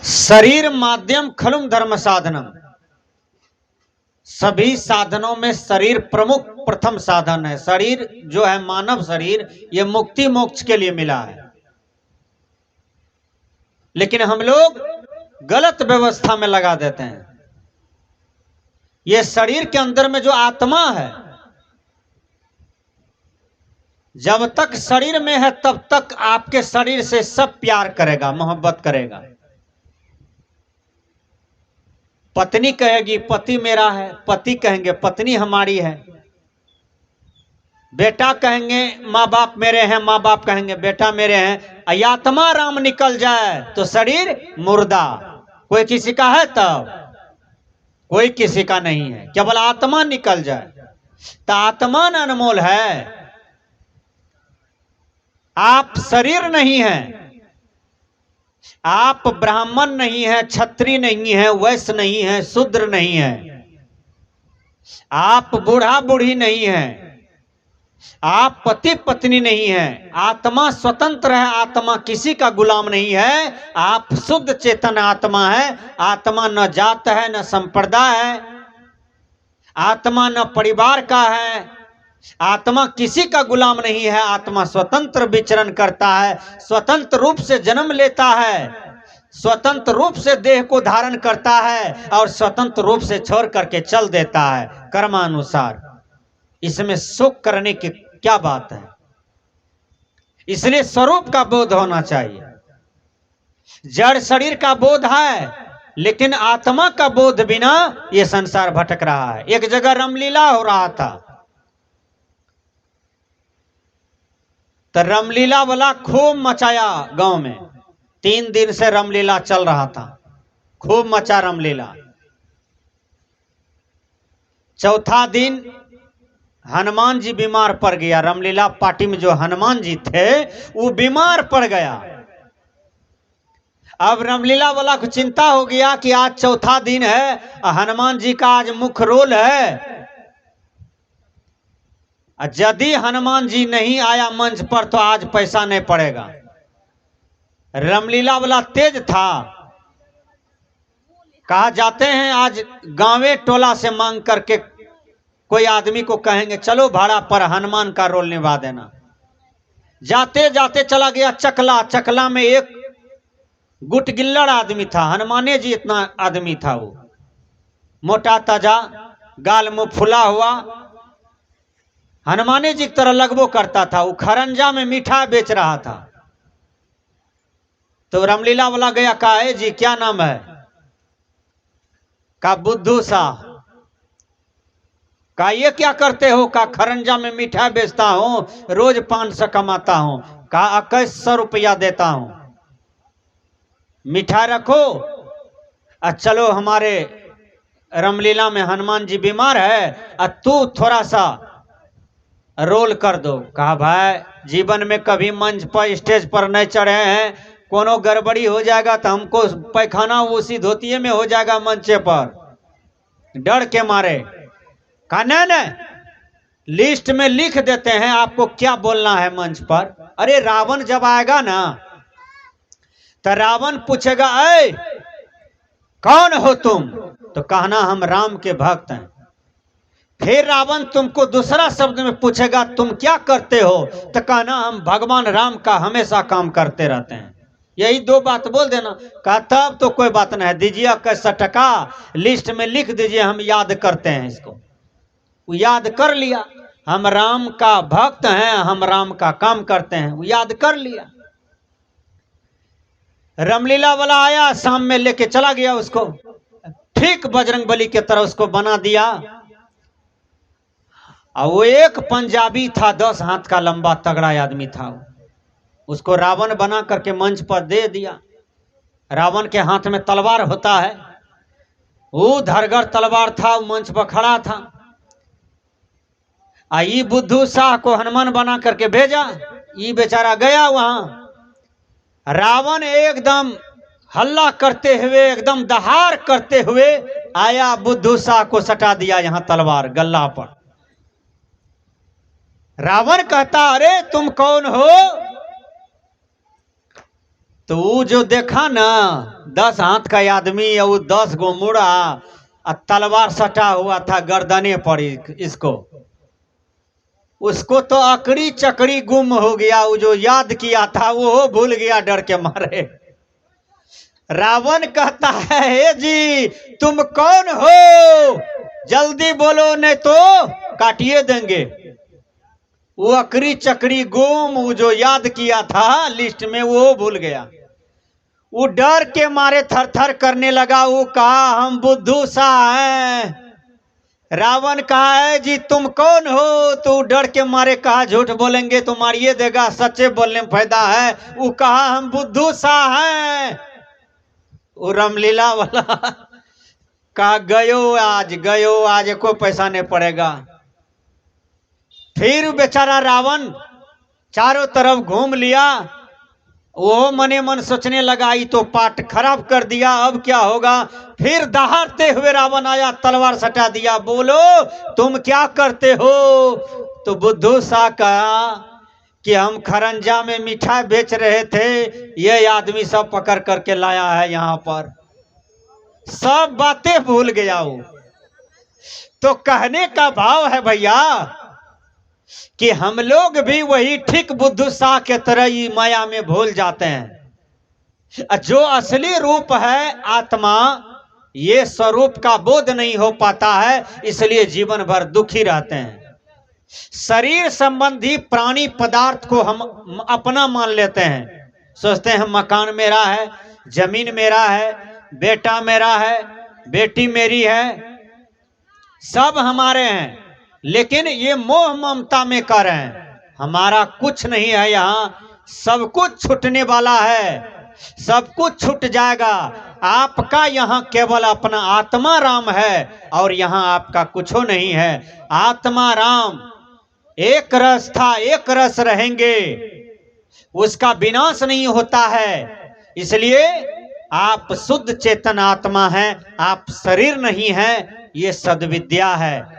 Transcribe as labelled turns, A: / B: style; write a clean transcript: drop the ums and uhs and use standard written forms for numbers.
A: शरीर माध्यम खलुम धर्म साधनम। सभी साधनों में शरीर प्रमुख प्रथम साधन है। शरीर जो है मानव शरीर, यह मुक्ति मोक्ष के लिए मिला है। लेकिन हम लोग गलत व्यवस्था में लगा देते हैं। यह शरीर के अंदर में जो आत्मा है, जब तक शरीर में है तब तक आपके शरीर से सब प्यार करेगा, मोहब्बत करेगा। पत्नी कहेगी पति मेरा है, पति कहेंगे पत्नी हमारी है। बेटा कहेंगे माँ बाप मेरे हैं, माँ बाप कहेंगे बेटा मेरे हैं। आत्मा राम निकल जाए तो शरीर मुर्दा। कोई किसी का है तब? कोई किसी का नहीं है। केवल आत्मा निकल जाए तो आत्मा अनमोल है। आप शरीर नहीं हैं, आप ब्राह्मण नहीं है, क्षत्रिय नहीं है, वैश्य नहीं है, शूद्र नहीं है, आप बूढ़ा बूढ़ी नहीं है, आप पति पत्नी नहीं है। आत्मा स्वतंत्र है, आत्मा किसी का गुलाम नहीं है। आप शुद्ध चेतन आत्मा है। आत्मा न जात है, न संप्रदाय है, आत्मा न परिवार का है। आत्मा किसी का गुलाम नहीं है। आत्मा स्वतंत्र विचरण करता है, स्वतंत्र रूप से जन्म लेता है, स्वतंत्र रूप से देह को धारण करता है और स्वतंत्र रूप से छोड़ करके चल देता है कर्मानुसार। इसमें शोक करने की क्या बात है? इसलिए स्वरूप का बोध होना चाहिए। जड़ शरीर का बोध है, लेकिन आत्मा का बोध बिना यह संसार भटक रहा है। एक जगह रामलीला हो रहा था, तो रामलीला वाला खूब मचाया गांव में। 3 दिन से रामलीला चल रहा था, खूब मचा रामलीला। चौथा दिन हनुमान जी बीमार पड़ गया। रामलीला पार्टी में जो हनुमान जी थे वो बीमार पड़ गया। अब रामलीला वाला को चिंता हो गया कि आज चौथा दिन है, हनुमान जी का आज मुख्य रोल है। यदि हनुमान जी नहीं आया मंच पर तो आज पैसा नहीं पड़ेगा। रामलीला वाला तेज था। कहा जाते हैं आज गांवे टोला से मांग करके कोई आदमी को कहेंगे चलो भाड़ा पर हनुमान का रोल निभा देना। जाते जाते चला गया चकला। चकला में एक गुटगिल्लड़ आदमी था, हनुमाने जी इतना आदमी था। वो मोटा ताजा, गाल मुंह फुला हुआ, हनुमाने जी की तरह लगभो करता था। वो खरंजा में मिठाई बेच रहा था। तो रामलीला वाला गया, कहा जी क्या नाम है? का बुद्धू सा। का ये क्या करते हो? का खरंजा में मिठाई बेचता हूं, रोज 500 कमाता हूं। का 2100 रुपया देता हूं, मिठाई रखो और चलो हमारे रामलीला में हनुमान जी बीमार है और तू थोड़ा सा रोल कर दो। कहा भाई जीवन में कभी मंच पर स्टेज पर नहीं चढ़े हैं, कोनो गड़बड़ी हो जाएगा तो हमको पैखाना उसी धोतिये में हो जाएगा मंचे पर, डर के मारे। कहा नहीं, लिस्ट में लिख देते हैं आपको क्या बोलना है मंच पर। अरे रावण जब आएगा ना तो रावण पूछेगा ऐ कौन हो तुम? तो कहना हम राम के भक्त हैं। फिर रावण तुमको दूसरा शब्द में पूछेगा तुम क्या करते हो? तो कहना हम भगवान राम का हमेशा काम करते रहते हैं। यही 2 बात बोल देना। कहा तब तो कोई बात नहीं, दीजिए 2100 टका लिस्ट में लिख दीजिए, हम याद करते हैं इसको। वो याद कर लिया, हम राम का भक्त हैं, हम राम का काम करते हैं, वो याद कर लिया। रामलीला वाला आया, शाम में लेके चला गया उसको, ठीक बजरंगबली की तरह उसको बना दिया। और वो एक पंजाबी था, 10 हाथ का लंबा तगड़ा आदमी था। उसको रावण बना करके मंच पर दे दिया। रावण के हाथ में तलवार होता है, वो धरगर तलवार था, मंच पर खड़ा था। आई बुद्धू शाह को हनुमान बना करके भेजा। ये बेचारा गया वहां। रावण एकदम हल्ला करते हुए, एकदम दहाड़ करते हुए आया, बुद्धू शाह को सटा दिया यहां तलवार गल्ला पर। रावण कहता अरे तुम कौन हो? तो वो जो देखा ना 10 हाथ का आदमी या वो 10 गो मुड़ा और तलवार सटा हुआ था गर्दने पर इसको, उसको तो अकड़ी चकड़ी गुम हो गया। वो जो याद किया था वो भूल गया डर के मारे। रावण कहता है हे जी तुम कौन हो, जल्दी बोलो नहीं तो काटिए देंगे। वो अकड़ी चकड़ी गुम, वो जो याद किया था लिस्ट में वो भूल गया। वो डर के मारे थर थर करने लगा। वो कहा हम बुद्धू सा हैं। रावण कहा है जी तुम कौन हो, तो डर के मारे कहा झूठ बोलेंगे तो मारिए देगा, सच्चे बोलने में फायदा है। वो कहा हम बुद्धू सा हैं। वो रामलीला वाला कहा गयो आज कोई पैसा नहीं पड़ेगा। फिर बेचारा रावण चारों तरफ घूम लिया। वो मने मन सोचने लगा ये तो पाठ खराब कर दिया, अब क्या होगा। फिर दहाड़ते हुए रावण आया, तलवार सटा दिया। बोलो तुम क्या करते हो। तो बुद्धू सा कहा कि हम खरंजा में मिठाई बेच रहे थे, ये आदमी सब पकड़ करके लाया है यहाँ पर। सब बातें भूल गया वो। तो कहने का भाव है भैया कि हम लोग भी वही ठीक बुद्धू सा के तरह ही माया में भूल जाते हैं। जो असली रूप है आत्मा, ये स्वरूप का बोध नहीं हो पाता है, इसलिए जीवन भर दुखी रहते हैं। शरीर संबंधी प्राणी पदार्थ को हम अपना मान लेते हैं, सोचते हैं मकान मेरा है, जमीन मेरा है, बेटा मेरा है, बेटी मेरी है, सब हमारे हैं। लेकिन ये मोह ममता में कर रहे हैं, हमारा कुछ नहीं है। यहाँ सब कुछ छूटने वाला है, सब कुछ छूट जाएगा। आपका यहाँ केवल अपना आत्मा राम है और यहाँ आपका कुछ नहीं है। आत्मा राम एक रस था, एक रस रहेंगे, उसका विनाश नहीं होता है। इसलिए आप शुद्ध चेतन आत्मा हैं, आप शरीर नहीं है, ये सद्विद्या है।